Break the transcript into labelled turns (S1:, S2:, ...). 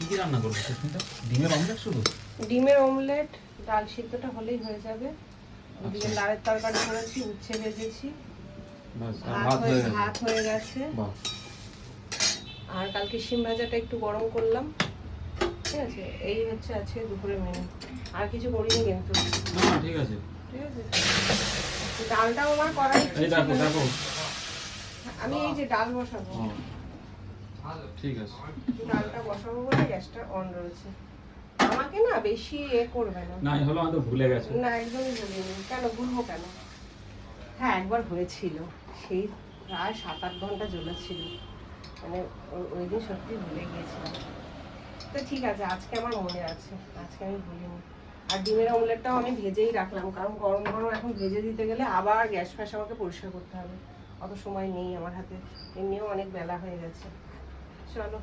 S1: কি রান্না করবো সুস্মিতা? ডিমের অমলেট শুধু?
S2: ডিমের অমলেট, ডাল সিদ্ধটা হলেই হয়ে যাবে। ওদিকে লাড়ের তরকারি করেছি, উচ্ছে ভেজেছি, ভাত হয়ে গেছে। আর কালকে শিম ভাজাটা একটু গরম করলাম। ঠিক আছে, এই হচ্ছে আজকে দুপুরের মেনু। আর কিছু করিনি কিন্তু।
S1: না ঠিক আছে,
S2: ঠিক আছে। ডালটাও আমার করার ইচ্ছে
S1: এই দেখো দেখো,
S2: আমি এই যে ডাল বসাবো।
S1: ঠিক আছে,
S2: ডালটা বসাবো বলে গ্যাসটা অন রয়েছে। আমাকে না বেশি করবে না।
S1: না হলো আমি তো ভুলে গেছি।
S2: না একদমই ভুলিনি। কেন ভুলবো কেন? হ্যাঁ একবার হয়েছিল, সেই প্রায় 7-8 ঘন্টা জ্বলেছিল। মানে ওই দিন সত্যি ভুলে গিয়েছিলাম। তো ঠিক আছে, আজকে আমার মনে আছে, আজকে আমি ভুলিনি। আর ডিমের অমলেটটাও আমি ভেজেই রাখলাম, কারণ গরম গরম এখন ভেজে দিতে গেলে আবার গ্যাস ফ্যাস আমাকে পরিষ্কার করতে হবে। অত সময় নেই আমার হাতে, এমনিও অনেক বেলা হয়ে গেছে। চলো।